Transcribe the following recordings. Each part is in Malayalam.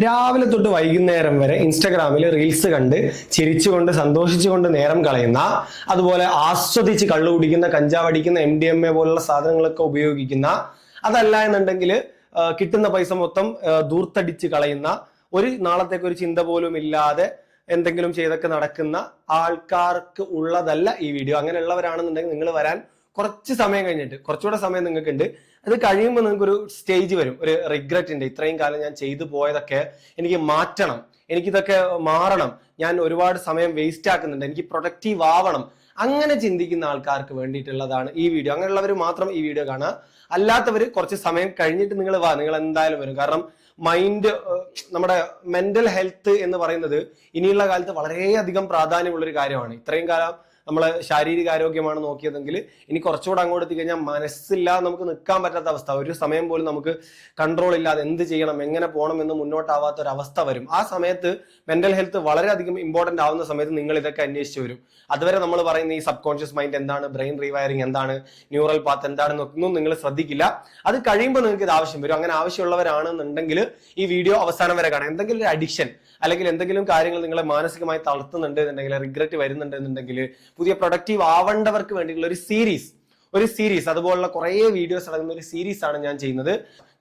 രാവിലെ തൊട്ട് വൈകുന്നേരം വരെ ഇൻസ്റ്റഗ്രാമിൽ റീൽസ് കണ്ട് ചിരിച്ചുകൊണ്ട് സന്തോഷിച്ചുകൊണ്ട് നേരം കളയുന്ന, അതുപോലെ ആസ്വദിച്ച് കള്ളു കുടിക്കുന്ന, കഞ്ചാവ് അടിക്കുന്ന, MDMA പോലുള്ള സാധനങ്ങളൊക്കെ ഉപയോഗിക്കുന്ന, അതല്ല എന്നുണ്ടെങ്കിൽ കിട്ടുന്ന പൈസ മൊത്തം ദൂർത്തടിച്ച് കളയുന്ന, ഒരു നാളത്തേക്ക് ഒരു ചിന്ത പോലും ഇല്ലാതെ എന്തെങ്കിലും ചെയ്തൊക്കെ നടക്കുന്ന ആൾക്കാർക്ക് ഉള്ളതല്ല ഈ വീഡിയോ. അങ്ങനെയുള്ളവരാണെന്നുണ്ടെങ്കിൽ നിങ്ങൾ വരാൻ കുറച്ച് സമയം കഴിഞ്ഞിട്ട്, കുറച്ചുകൂടെ സമയം നിങ്ങൾക്ക് ഉണ്ട്. അത് കഴിയുമ്പോൾ നിങ്ങൾക്ക് ഒരു സ്റ്റേജ് വരും, ഒരു റിഗ്രറ്റ് ഉണ്ട്. ഇത്രയും കാലം ഞാൻ ചെയ്തു പോയതൊക്കെ എനിക്ക് മാറ്റണം, എനിക്കിതൊക്കെ മാറണം, ഞാൻ ഒരുപാട് സമയം വേസ്റ്റ് ആക്കുന്നുണ്ട്, എനിക്ക് പ്രൊഡക്റ്റീവ് ആവണം. അങ്ങനെ ചിന്തിക്കുന്ന ആൾക്കാർക്ക് വേണ്ടിയിട്ടുള്ളതാണ് ഈ വീഡിയോ. അങ്ങനെയുള്ളവർ മാത്രം ഈ വീഡിയോ കാണുക. അല്ലാത്തവർ കുറച്ച് സമയം കഴിഞ്ഞിട്ട് നിങ്ങൾ വാ, നിങ്ങൾ എന്തായാലും വരും. കാരണം മൈൻഡ്, നമ്മുടെ മെന്റൽ ഹെൽത്ത് എന്ന് പറയുന്നത് ഇനിയുള്ള കാലത്ത് വളരെയധികം പ്രാധാന്യമുള്ളൊരു കാര്യമാണ്. ഇത്രയും കാലം നമ്മൾ ശാരീരിക ആരോഗ്യമാണ് നോക്കിയതെങ്കിൽ ഇനി കുറച്ചുകൂടെ അങ്ങോട്ട് എത്തിക്കഴിഞ്ഞാൽ മനസ്സില്ലാതെ നമുക്ക് നിൽക്കാൻ പറ്റാത്ത അവസ്ഥ, ഒരു സമയം പോലും നമുക്ക് കൺട്രോൾ ഇല്ലാതെ എന്ത് ചെയ്യണം, എങ്ങനെ പോകണം എന്ന് മുന്നോട്ടാവാത്ത ഒരു അവസ്ഥ വരും. ആ സമയത്ത് മെന്റൽ ഹെൽത്ത് വളരെയധികം ഇമ്പോർട്ടന്റ് ആവുന്ന സമയത്ത് നിങ്ങൾ ഇതൊക്കെ അന്വേഷിച്ച് വരും. അതുവരെ നമ്മൾ പറയുന്ന ഈ സബ് കോൺഷ്യസ് മൈൻഡ് എന്താണ്, ബ്രെയിൻ റീവയറിംഗ് എന്താണ്, ന്യൂറൽ പാത്ത് എന്താണെന്നൊന്നും നിങ്ങൾ ശ്രദ്ധിക്കില്ല. അത് കഴിയുമ്പോൾ നിങ്ങൾക്ക് ഇത് ആവശ്യം വരും. അങ്ങനെ ആവശ്യമുള്ളവരാണെന്നുണ്ടെങ്കിൽ ഈ വീഡിയോ അവസാനം വരെ കാണാം. എന്തെങ്കിലും ഒരു അഡിക്ഷൻ അല്ലെങ്കിൽ എന്തെങ്കിലും കാര്യങ്ങൾ നിങ്ങളെ മാനസികമായി തളർത്തുന്നുണ്ട് എന്നുണ്ടെങ്കിൽ, റിഗ്രറ്റ് വരുന്നുണ്ട് എന്നുണ്ടെങ്കിൽ, പുതിയ പ്രൊഡക്റ്റീവ് ആവേണ്ടവർക്ക് വേണ്ടിയിട്ടുള്ള ഒരു സീരീസ് അതുപോലുള്ള കുറേ വീഡിയോസ് അടങ്ങുന്ന ഒരു സീരീസ് ആണ് ഞാൻ ചെയ്യുന്നത്.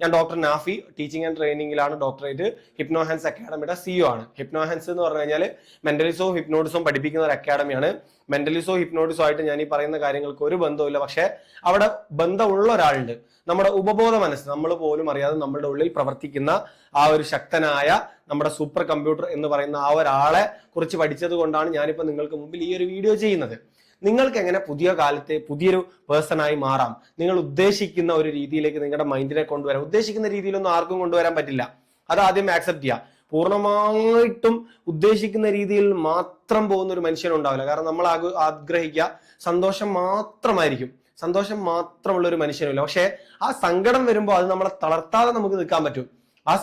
ഞാൻ ഡോക്ടർ നാഫി, ടീച്ചിങ് ആൻഡ് ട്രെയിനിങ്ങിലാണ് ഡോക്ടറേറ്റ്, ഹിപ്നോഹാൻസ് അക്കാഡമിയുടെ CEO ആണ്. ഹിപ്നോഹാൻസ് എന്ന് പറഞ്ഞു കഴിഞ്ഞാൽ മെന്റലിസവും ഹിപ്നോട്ടിസവും പഠിപ്പിക്കുന്ന ഒരു അക്കാഡമിയാണ്. മെന്റലിസോ ഹിപ്നോട്ടിസോ ആയിട്ട് ഞാൻ ഈ പറയുന്ന കാര്യങ്ങൾക്ക് ഒരു ബന്ധവുമില്ല. പക്ഷെ അവിടെ ബന്ധമുള്ള ഒരാളുണ്ട്, നമ്മുടെ ഉപബോധ മനസ്സ്, നമ്മൾ പോലും അറിയാതെ നമ്മുടെ ഉള്ളിൽ പ്രവർത്തിക്കുന്ന ആ ഒരു ശക്തനായ നമ്മുടെ സൂപ്പർ കമ്പ്യൂട്ടർ എന്ന് പറയുന്ന ആ ഒരാളെ കുറിച്ച് പഠിച്ചത് കൊണ്ടാണ് ഞാനിപ്പോൾ നിങ്ങൾക്ക് മുമ്പിൽ ഈ ഒരു വീഡിയോ ചെയ്യുന്നത്. നിങ്ങൾക്ക് എങ്ങനെ പുതിയ കാലത്തെ പുതിയൊരു പേഴ്സണായി മാറാം, നിങ്ങൾ ഉദ്ദേശിക്കുന്ന ഒരു രീതിയിലേക്ക് നിങ്ങളുടെ മൈൻഡിനെ കൊണ്ടുവരാം. ഉദ്ദേശിക്കുന്ന രീതിയിലൊന്നും ആർക്കും കൊണ്ടുവരാൻ പറ്റില്ല, അത് ആദ്യം ആക്സെപ്റ്റ് ചെയ്യുക. പൂർണ്ണമായിട്ടും ഉദ്ദേശിക്കുന്ന രീതിയിൽ മാത്രം പോകുന്ന ഒരു മനുഷ്യനുണ്ടാവില്ല. കാരണം നമ്മൾ ആഗ്രഹിക്കുക സന്തോഷം മാത്രമായിരിക്കും, സന്തോഷം മാത്രമുള്ള ഒരു മനുഷ്യനില്ല. പക്ഷെ ആ സങ്കടം വരുമ്പോൾ അത് നമ്മളെ തളർത്താതെ നമുക്ക് നിൽക്കാൻ പറ്റും. ആ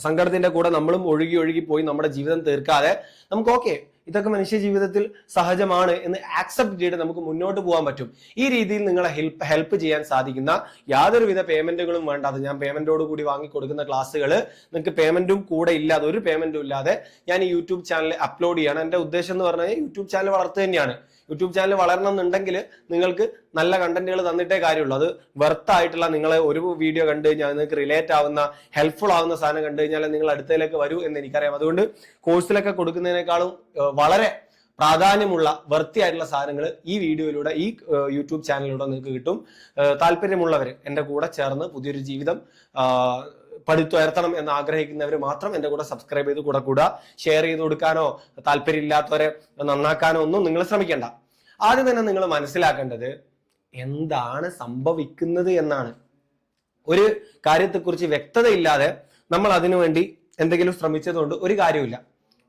സങ്കടത്തിന്റെ കൂടെ നമ്മളും ഒഴുകി പോയി നമ്മുടെ ജീവിതം തീർക്കാതെ നമുക്ക് ഓക്കെ, ഇതൊക്കെ മനുഷ്യ ജീവിതത്തിൽ സഹജമാണ് എന്ന് ആക്സെപ്റ്റ് ചെയ്ത് നമുക്ക് മുന്നോട്ട് പോകാൻ പറ്റും. ഈ രീതിയിൽ നിങ്ങളെ ഹെൽപ്പ് ചെയ്യാൻ സാധിക്കുന്ന യാതൊരുവിധ പേയ്മെന്റുകളും വേണ്ടാതെ, ഞാൻ പേയ്മെന്റോട് കൂടി വാങ്ങിക്കൊടുക്കുന്ന ക്ലാസ്സുകൾ നിങ്ങൾക്ക് പേയ്മെന്റും കൂടെ ഇല്ലാതെ, ഒരു പേയ്മെന്റും ഇല്ലാതെ ഞാൻ ഈ യൂട്യൂബ് ചാനൽ അപ്ലോഡ് ചെയ്യണം. എന്റെ ഉദ്ദേശം എന്ന് പറഞ്ഞാൽ യൂട്യൂബ് ചാനൽ വളർത്തുക തന്നെയാണ്. യൂട്യൂബ് ചാനൽ വളരണം എന്നുണ്ടെങ്കിൽ നിങ്ങൾക്ക് നല്ല കണ്ടന്റുകൾ തന്നിട്ടേ കാര്യമുള്ളൂ. അത് വെർത്ത് ആയിട്ടുള്ള, നിങ്ങളെ ഒരു വീഡിയോ കണ്ടു കഴിഞ്ഞാൽ നിങ്ങൾക്ക് റിലേറ്റ് ആവുന്ന, ഹെൽപ്ഫുൾ ആവുന്ന സാധനം കണ്ടു കഴിഞ്ഞാൽ നിങ്ങൾ അടുത്തതിലേക്ക് വരൂ എന്ന് എനിക്കറിയാം. അതുകൊണ്ട് കോഴ്സിലൊക്കെ കൊടുക്കുന്നതിനേക്കാളും വളരെ പ്രാധാന്യമുള്ള വർത്തി ആയിട്ടുള്ള സാധനങ്ങൾ ഈ വീഡിയോയിലൂടെ, ഈ യൂട്യൂബ് ചാനലിലൂടെ നിങ്ങൾക്ക് കിട്ടും. താല്പര്യമുള്ളവർ എൻ്റെ കൂടെ ചേർന്ന് പുതിയൊരു ജീവിതം പടുത്തുയർത്തണം എന്ന് ആഗ്രഹിക്കുന്നവർ മാത്രം എൻ്റെ കൂടെ സബ്സ്ക്രൈബ് ചെയ്ത് കൂടെ ഷെയർ ചെയ്ത് കൊടുക്കാനോ താല്പര്യമില്ലാത്തവരെ നന്നാക്കാനോ ഒന്നും നിങ്ങൾ ശ്രമിക്കേണ്ട. ആദ്യം തന്നെ നിങ്ങൾ മനസ്സിലാക്കേണ്ടത് എന്താണ് സംഭവിക്കുന്നത് എന്നാണ്. ഒരു കാര്യത്തെക്കുറിച്ച് വ്യക്തതയില്ലാതെ നമ്മൾ അതിനുവേണ്ടി എന്തെങ്കിലും ശ്രമിച്ചതുകൊണ്ട് ഒരു കാര്യമില്ല.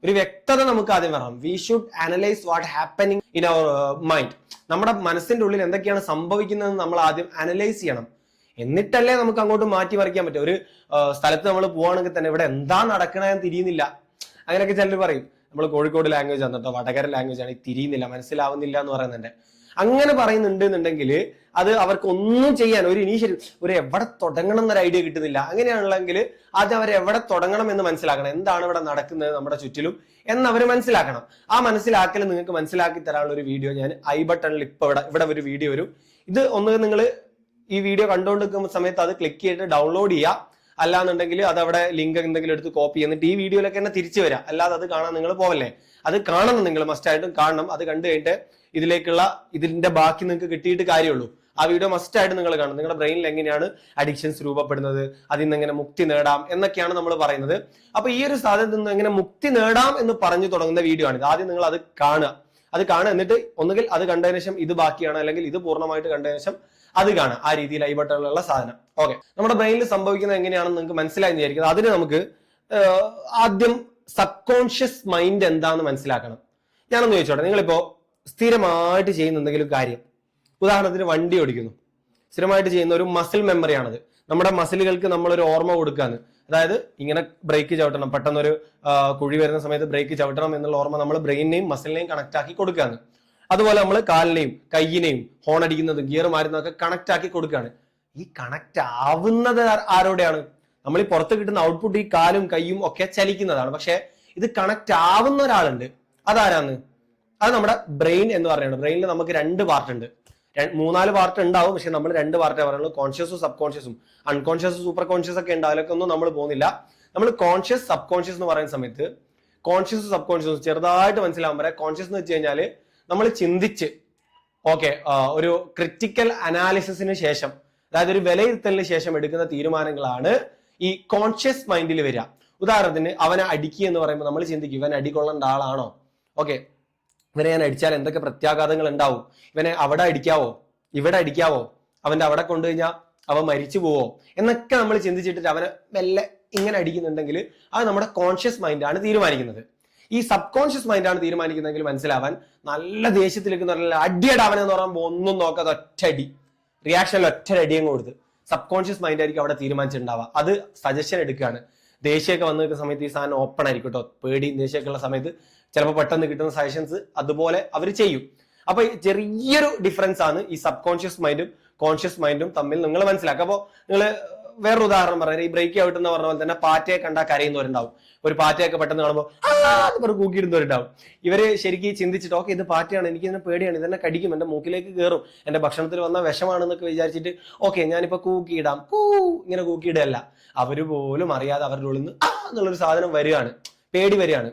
ഒരു വ്യക്തത നമുക്ക് ആദ്യം വരണം. We should analyse what happening in our mind. നമ്മുടെ മനസ്സിന്റെ ഉള്ളിൽ എന്തൊക്കെയാണ് സംഭവിക്കുന്നതെന്ന് നമ്മൾ ആദ്യം അനലൈസ് ചെയ്യണം. എന്നിട്ടല്ലേ നമുക്ക് അങ്ങോട്ട് മാറ്റി മറിക്കാൻ പറ്റും. ഒരു സ്ഥലത്ത് നമ്മൾ പോവാണെങ്കിൽ തന്നെ ഇവിടെ എന്താ നടക്കണമെന്ന് തിരിയുന്നില്ല, അങ്ങനെയൊക്കെ ചിലർ പറയും. നമ്മൾ കോഴിക്കോട് ലാംഗ്വേജ് ആണ് കേട്ടോ, വടകര ലാംഗ്വേജ് ആണ്, തിരിയുന്നില്ല, മനസ്സിലാവുന്നില്ല എന്ന് പറയുന്നുണ്ട്. അങ്ങനെ പറയുന്നുണ്ട് എന്നുണ്ടെങ്കിൽ അത് അവർക്ക് ഒന്നും ചെയ്യാൻ ഒരു ഒരു എവിടെ തുടങ്ങണം എന്നൊരു ഐഡിയ കിട്ടുന്നില്ല. അങ്ങനെയാണെങ്കിൽ ആദ്യം അവർ എവിടെ തുടങ്ങണം എന്ന് മനസ്സിലാക്കണം. എന്താണ് ഇവിടെ നടക്കുന്നത് നമ്മുടെ ചുറ്റിലും എന്നവർ മനസ്സിലാക്കണം. ആ മനസ്സിലാക്കൽ നിങ്ങൾക്ക് മനസ്സിലാക്കി തരാനുള്ള ഒരു വീഡിയോ ഞാൻ ഐ ബട്ടണിൽ ഇവിടെ ഒരു വീഡിയോ വരും. ഇത് ഒന്ന് നിങ്ങൾ ഈ വീഡിയോ കണ്ടുകൊണ്ടിരിക്കുന്ന സമയത്ത് അത് ക്ലിക്ക് ചെയ്തിട്ട് ഡൗൺലോഡ് ചെയ്യുക. അല്ലാന്നുണ്ടെങ്കിൽ അത് അവിടെ ലിങ്ക് എന്തെങ്കിലും എടുത്ത് കോപ്പി ചെയ്തിട്ട് ഈ വീഡിയോയിലൊക്കെ തന്നെ തിരിച്ചു വരാം. അല്ലാതെ അത് കാണാൻ നിങ്ങൾ പോവല്ലേ, അത് കാണണം, നിങ്ങൾ മസ്റ്റായിട്ടും കാണണം. അത് കണ്ടു കഴിഞ്ഞിട്ട് ഇതിന്റെ ബാക്കി നിങ്ങൾക്ക് കിട്ടിയിട്ട് കാര്യമുള്ളൂ. ആ വീഡിയോ മസ്റ്റായിട്ട് നിങ്ങൾ കാണണം. നിങ്ങളുടെ ബ്രെയിനിൽ എങ്ങനെയാണ് അഡിക്ഷൻസ് രൂപപ്പെടുന്നത്, അതിൽ നിന്ന് എങ്ങനെ മുക്തി നേടാം എന്നൊക്കെയാണ് നമ്മൾ പറയുന്നത്. അപ്പൊ ഈ ഒരു സാധനത്തിൽ നിന്ന് എങ്ങനെ മുക്തി നേടാം എന്ന് പറഞ്ഞു തുടങ്ങുന്ന വീഡിയോ ആണ്. ആദ്യം നിങ്ങൾ അത് കാണുക. എന്നിട്ട് ഒന്നുകിൽ അത് കണ്ടതിന് ശേഷം ഇത് ബാക്കിയാണ്, അല്ലെങ്കിൽ ഇത് പൂർണ്ണമായിട്ട് കണ്ടതിന് ശേഷം അത് കാണാം. ആ രീതിയിൽ ഐ ബട്ടണിലുള്ള സാധനം. ഓക്കെ, നമ്മുടെ ബ്രെയിനിൽ സംഭവിക്കുന്നത് എങ്ങനെയാണെന്ന് നിങ്ങൾക്ക് മനസ്സിലായി വിചാരിക്കുന്നത്. അതിന് നമുക്ക് ആദ്യം സബ് കോൺഷ്യസ് മൈൻഡ് എന്താണെന്ന് മനസ്സിലാക്കണം. ഞാനൊന്ന് ചോദിച്ചോട്ടെ, നിങ്ങളിപ്പോ സ്ഥിരമായിട്ട് ചെയ്യുന്ന എന്തെങ്കിലും കാര്യം, ഉദാഹരണത്തിന് വണ്ടി ഓടിക്കുന്നു, സ്ഥിരമായിട്ട് ചെയ്യുന്ന ഒരു മസിൽ മെമ്മറിയാണത്. നമ്മുടെ മസിലുകൾക്ക് നമ്മളൊരു ഓർമ്മ കൊടുക്കാന്ന്. അതായത് ഇങ്ങനെ ബ്രേക്ക് ചവിട്ടണം, പെട്ടെന്നൊരു കുഴി വരുന്ന സമയത്ത് ബ്രേക്ക് ചവിട്ടണം എന്നുള്ള ഓർമ്മ നമ്മൾ ബ്രെയിനിനെയും മസിലിനെയും കണക്ട് ആക്കി കൊടുക്കാന്ന്. അതുപോലെ നമ്മൾ കാലിനെയും കയ്യിനെയും ഹോൺ അടിക്കുന്നതും ഗിയർ മാറുന്നതൊക്കെ കണക്ട് ആക്കി കൊടുക്കുകയാണ്. ഈ കണക്ട് ആവുന്നത് ആരോടെയാണ്? നമ്മൾ ഈ പുറത്ത് കിട്ടുന്ന ഔട്ട്പുട്ട് ഈ കാലും കൈയും ഒക്കെ ചലിക്കുന്നതാണ്. പക്ഷെ ഇത് കണക്ട് ആവുന്ന ഒരാളുണ്ട്. അതാരാന്ന്? അത് നമ്മുടെ ബ്രെയിൻ എന്ന് പറയുന്നത്. ബ്രെയിനിൽ നമുക്ക് 2 പാർട്ട് ഉണ്ട്, 3-4 പാർട്ട് ഉണ്ടാവും. പക്ഷെ നമ്മൾ 2 പാർട്ടേ പറയുള്ളൂ, കോൺഷ്യസും സബ് കോൺഷ്യസും. അൺകോൺഷ്യസും സൂപ്പർ കോൺഷ്യസ് ഒക്കെ ഉണ്ട്, അതിലൊക്കെ ഒന്നും നമ്മൾ പോകുന്നില്ല. നമ്മൾ കോൺഷ്യസ് സബ് കോൺഷ്യസ് എന്ന് പറയുന്ന സമയത്ത് കോൺഷ്യസും സബ് കോൺഷ്യസും ചെറുതായിട്ട് മനസ്സിലാവാൻ പറയാം. കോൺഷ്യസ് എന്ന് വെച്ച് കഴിഞ്ഞാൽ നമ്മൾ ചിന്തിച്ച് ഒരു ക്രിറ്റിക്കൽ അനാലിസിസിന് ശേഷം, അതായത് ഒരു വിലയിരുത്തലിന് ശേഷം എടുക്കുന്ന തീരുമാനങ്ങളാണ് ഈ കോൺഷ്യസ് മൈൻഡിൽ വരിക. ഉദാഹരണത്തിന് അവനെ അടിക്കുക എന്ന് പറയുമ്പോൾ നമ്മൾ ചിന്തിക്കും, ഇവൻ അടികൊള്ളേണ്ട ആളാണോ? ഇവനെ ഞാൻ അടിച്ചാൽ എന്തൊക്കെ പ്രത്യാഘാതങ്ങൾ ഉണ്ടാവും? ഇവനെ അവിടെ അടിക്കാവോ, ഇവിടെ അടിക്കാവോ, അവന്റെ അവിടെ കൊണ്ടുകഴിഞ്ഞാൽ അവൻ മരിച്ചു പോവോ എന്നൊക്കെ നമ്മൾ ചിന്തിച്ചിട്ട് അവനെ മെല്ലെ ഇങ്ങനെ അടിക്കുന്നുണ്ടെങ്കിൽ അത് നമ്മുടെ കോൺഷ്യസ് മൈൻഡാണ് തീരുമാനിക്കുന്നത്. ഈ സബ് കോൺഷ്യസ് മൈൻഡാണ് തീരുമാനിക്കുന്നതെങ്കിൽ മനസ്സിലാവാൻ, നല്ല ദേഷ്യത്തിലേക്ക് നല്ല അടിയട അവനെന്ന് പറയുമ്പോൾ ഒന്നും നോക്കാതെ ഒറ്റയടി, റിയാക്ഷനിൽ ഒറ്റയടിയും കൊടുത്ത് സബ് കോൺഷ്യസ് മൈൻഡ് ആയിരിക്കും അവിടെ തീരുമാനിച്ചിട്ടുണ്ടാവുക. അത് സജഷൻ എടുക്കുകയാണ്. ദേഷ്യമൊക്കെ വന്നു നിൽക്കുന്ന സമയത്ത് ഈ സാധനം ഓപ്പൺ ആയിരിക്കും കേട്ടോ. പേടി ദേഷ്യമൊക്കെ ഉള്ള സമയത്ത് ചിലപ്പോൾ പെട്ടെന്ന് കിട്ടുന്ന സജഷൻസ് അതുപോലെ അവർ ചെയ്യും. അപ്പൊ ചെറിയൊരു ഡിഫറൻസ് ആണ് ഈ സബ് കോൺഷ്യസ് മൈൻഡും കോൺഷ്യസ് മൈൻഡും തമ്മിൽ നിങ്ങൾ മനസ്സിലാക്കുക. അപ്പോൾ നിങ്ങൾ വേറൊരു ഉദാഹരണം പറയാം. ഈ ബ്രേക്ക് ഔട്ട് എന്ന് പറഞ്ഞ പോലെ തന്നെ പാറ്റയെ കണ്ടാൽ കരയുന്നവരുണ്ടാവും. ഒരു പാറ്റയൊക്കെ പെട്ടെന്ന് കാണുമ്പോൾ കൂക്കിയിടുന്നവരുണ്ടാവും. ഇവര് ശരിക്കും ചിന്തിച്ചിട്ട് ഇത് പാറ്റയാണ്, എനിക്ക് ഇതിനെ പേടിയാണ്, ഇതെന്നെ കടിക്കും, എന്റെ മൂക്കിലേക്ക് കയറും, എന്റെ ഭക്ഷണത്തിൽ വന്ന വിഷമാണെന്നൊക്കെ വിചാരിച്ചിട്ട് ഞാനിപ്പോ കൂക്കിയിടാം, ഇങ്ങനെ കൂക്കിയിടല്ല. അവര് പോലും അറിയാതെ അവരുടെ ഉള്ളിൽ നിന്ന് എന്നുള്ളൊരു സാധനം വരികയാണ്, പേടി വരികയാണ്.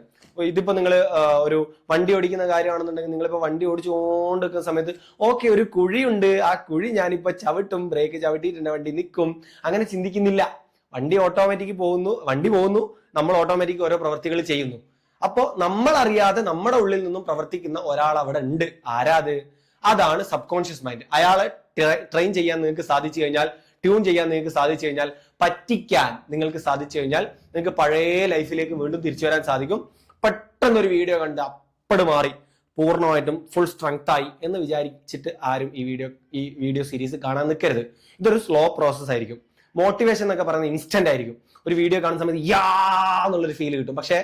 ഇതിപ്പോ നിങ്ങൾ ഒരു വണ്ടി ഓടിക്കുന്ന കാര്യമാണെന്നുണ്ടെങ്കിൽ, നിങ്ങളിപ്പോ വണ്ടി ഓടിച്ചുകൊണ്ട് നിൽക്കുന്ന സമയത്ത് ഒരു കുഴിയുണ്ട്, ആ കുഴി ഞാനിപ്പോ ചവിട്ടും, ബ്രേക്ക് ചവിട്ടിയിട്ട് വണ്ടി നിൽക്കും, അങ്ങനെ ചിന്തിക്കുന്നില്ല. വണ്ടി ഓട്ടോമാറ്റിക് പോകുന്നു, വണ്ടി പോകുന്നു, നമ്മൾ ഓട്ടോമാറ്റിക് ഓരോ പ്രവൃത്തികൾ ചെയ്യുന്നു. അപ്പോ നമ്മൾ അറിയാതെ നമ്മുടെ ഉള്ളിൽ നിന്നും പ്രവർത്തിക്കുന്ന ഒരാൾ അവിടെ ഉണ്ട്. ആരാത്? അതാണ് സബ് കോൺഷ്യസ് മൈൻഡ്. അയാളെ ട്രെയിൻ ചെയ്യാൻ നിങ്ങൾക്ക് സാധിച്ചു കഴിഞ്ഞാൽ, ട്യൂൺ ചെയ്യാൻ നിങ്ങൾക്ക് സാധിച്ചു കഴിഞ്ഞാൽ, പറ്റിക്കാൻ നിങ്ങൾക്ക് സാധിച്ചു കഴിഞ്ഞാൽ, നിങ്ങൾക്ക് പഴയ ലൈഫിലേക്ക് വീണ്ടും തിരിച്ചു വരാൻ സാധിക്കും. പെട്ടെന്നൊരു വീഡിയോ കണ്ട് അപ്പട് മാറി പൂർണ്ണമായിട്ടും ഫുൾ സ്ട്രെങ്ത് ആയി എന്ന് വിചാരിച്ചിട്ട് ആരും ഈ വീഡിയോ സീരീസ് കാണാൻ നിൽക്കരുത്. ഇതൊരു സ്ലോ പ്രോസസ് ആയിരിക്കും. മോട്ടിവേഷൻ എന്നൊക്കെ പറയുന്നത് ഇൻസ്റ്റന്റ് ആയിരിക്കും. ഒരു വീഡിയോ കാണുന്ന സമയത്ത് എന്നുള്ളൊരു ഫീൽ കിട്ടും. പക്ഷെ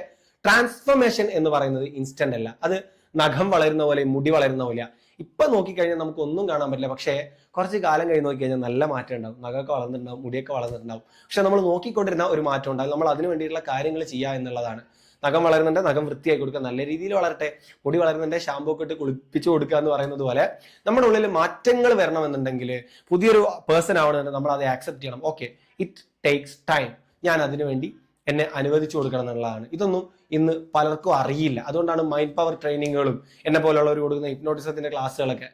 ട്രാൻസ്ഫോർമേഷൻ എന്ന് പറയുന്നത് ഇൻസ്റ്റന്റ് അല്ല. അത് നഖം വളരുന്ന പോലെ, മുടി വളരുന്ന പോലെ. ഇപ്പൊ നോക്കിക്കഴിഞ്ഞാൽ നമുക്ക് ഒന്നും കാണാൻ പറ്റില്ല. പക്ഷേ കുറച്ച് കാലം കഴിഞ്ഞ് നോക്കിക്കഴിഞ്ഞാൽ നല്ല മാറ്റം ഉണ്ടാവും. നഖമൊക്കെ വളർന്നിട്ടുണ്ടാവും, മുടിയൊക്കെ വളർന്നിട്ടുണ്ടാവും. പക്ഷെ നമ്മൾ നോക്കിക്കൊണ്ടിരുന്ന ഒരു മാറ്റം ഉണ്ടാവും. നമ്മൾ അതിന് വേണ്ടിയിട്ടുള്ള കാര്യങ്ങൾ ചെയ്യുക എന്നുള്ളതാണ്. നഖം വളരുന്നുണ്ട്, നഖം വൃത്തിയാക്കി കൊടുക്കുക, നല്ല രീതിയിൽ വളരട്ടെ. മുടി വളരുന്നുണ്ട്, ഷാമ്പൂ ഒക്കെ ഇട്ട് കുളിപ്പിച്ചു കൊടുക്കുക എന്ന് പറയുന്നത് പോലെ നമ്മുടെ ഉള്ളിൽ മാറ്റങ്ങൾ വരണമെന്നുണ്ടെങ്കിൽ, പുതിയൊരു പേഴ്സൺ ആവണമെന്നുണ്ടെങ്കിൽ നമ്മൾ അത് ആക്സെപ്റ്റ് ചെയ്യണം. It takes time. ഞാൻ അതിനുവേണ്ടി എന്നെ അനുവദിച്ചു കൊടുക്കണം എന്നുള്ളതാണ്. ഇതൊന്നും ഇന്ന് പലർക്കും അറിയില്ല. അതുകൊണ്ടാണ് മൈൻഡ് പവർ ട്രെയിനിങ്ങുകളും എന്നെ പോലുള്ളവർ കൊടുക്കുന്ന ഹിപ്നോട്ടിസത്തിന്റെ ക്ലാസ്സുകളൊക്കെ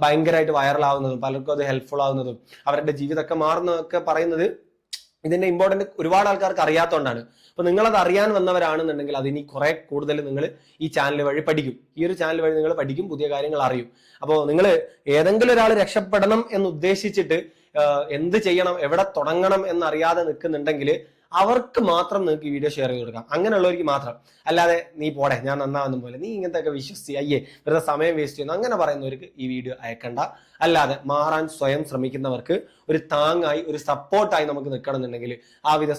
ഭയങ്കരമായിട്ട് വൈറലാവുന്നതും പലർക്കും അത് ഹെൽപ്ഫുൾ ആവുന്നതും അവരുടെ ജീവിതമൊക്കെ മാറുന്നതൊക്കെ പറയുന്നത് ഇതിന്റെ ഇമ്പോർട്ടന്റ് ഒരുപാട് ആൾക്കാർക്ക് അറിയാത്തതുകൊണ്ടാണ്. അപ്പൊ നിങ്ങളത് അറിയാൻ വന്നവരാണെന്നുണ്ടെങ്കിൽ അതിനി കുറെ കൂടുതൽ നിങ്ങൾ ഈ ചാനൽ വഴി പഠിക്കും. ഈ ഒരു ചാനൽ വഴി നിങ്ങൾ പഠിക്കും, പുതിയ കാര്യങ്ങൾ അറിയും. അപ്പോൾ നിങ്ങൾ ഏതെങ്കിലും ഒരാൾ രക്ഷപ്പെടണം എന്ന് ഉദ്ദേശിച്ചിട്ട് എന്ത് ചെയ്യണം, എവിടെ തുടങ്ങണം എന്നറിയാതെ നിൽക്കുന്നുണ്ടെങ്കിൽ അവർക്ക് മാത്രം നിങ്ങൾക്ക് ഈ വീഡിയോ ഷെയർ ചെയ്ത് കൊടുക്കാം. അങ്ങനെയുള്ളവർക്ക് മാത്രം. അല്ലാതെ നീ പോടെ, ഞാൻ നന്നാവുന്ന പോലെ, നീ ഇങ്ങനത്തെ ഒക്കെ വിശ്വസിച്ച് വെറുതെ സമയം വേസ്റ്റ് ചെയ്യുന്നു അങ്ങനെ പറയുന്നവർക്ക് ഈ വീഡിയോ അയക്കണ്ട. അല്ലാതെ മാറാൻ സ്വയം ശ്രമിക്കുന്നവർക്ക് ഒരു താങ്ങായി, ഒരു സപ്പോർട്ടായി നമുക്ക് നിൽക്കണമെന്നുണ്ടെങ്കിൽ, ആവിധ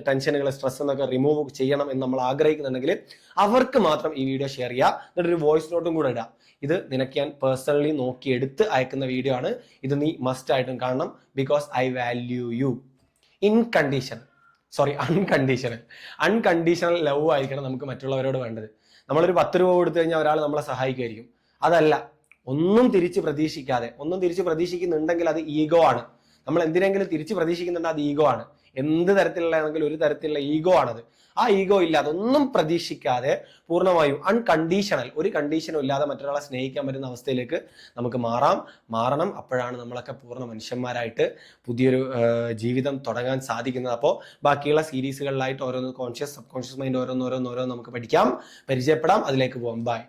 ടെൻഷനുകൾ, സ്ട്രെസ് എന്നൊക്കെ റിമൂവ് ചെയ്യണം എന്ന് നമ്മൾ ആഗ്രഹിക്കുന്നുണ്ടെങ്കിൽ അവർക്ക് മാത്രം ഈ വീഡിയോ ഷെയർ ചെയ്യുക. എന്നിട്ടൊരു വോയിസ് നോട്ടും കൂടെ ഇടുക. ഇത് നിനക്ക് ഞാൻ പേഴ്സണലി നോക്കിയെടുത്ത് അയക്കുന്ന വീഡിയോ ആണ്. ഇത് നീ മസ്റ്റ് ആയിട്ടും കാണണം. Because I value U. Unconditional love ആയിരിക്കണം നമുക്ക് മറ്റുള്ളവരോട് വേണ്ടത്. നമ്മളൊരു 10 രൂപ കൊടുത്തു കഴിഞ്ഞാൽ ഒരാൾ നമ്മളെ സഹായിക്കുമായിരിക്കും. അതല്ല, ഒന്നും തിരിച്ച് പ്രതീക്ഷിക്കുന്നുണ്ടെങ്കിൽ അത് ഈഗോ ആണ്. നമ്മൾ എന്തിനെങ്കിലും തിരിച്ച് പ്രതീക്ഷിക്കുന്നുണ്ട്, അത് ഈഗോ ആണ്. എന്ത് തരത്തിലുള്ളതാണെങ്കിലും ഒരു തരത്തിലുള്ള ഈഗോ ആണത്. ആ ഈഗോ ഇല്ലാതെ, ഒന്നും പ്രതീക്ഷിക്കാതെ പൂർണ്ണമായും അൺകണ്ടീഷണൽ, ഒരു കണ്ടീഷനും ഇല്ലാതെ മറ്റൊരാളെ സ്നേഹിക്കാൻ പറ്റുന്ന അവസ്ഥയിലേക്ക് നമുക്ക് മാറണം. അപ്പോഴാണ് നമ്മളൊക്കെ പൂർണ്ണ മനുഷ്യന്മാരായിട്ട് പുതിയൊരു ജീവിതം തുടങ്ങാൻ സാധിക്കുന്നത്. അപ്പോൾ ബാക്കിയുള്ള സീരീസുകളിലായിട്ട് ഓരോന്ന് കോൺഷ്യസ്, സബ് കോൺഷ്യസ് മൈൻഡ് ഓരോന്നോരോന്ന് നമുക്ക് പഠിക്കാം, പരിചയപ്പെടാം. അതിലേക്ക് പോകാം. ബൈ.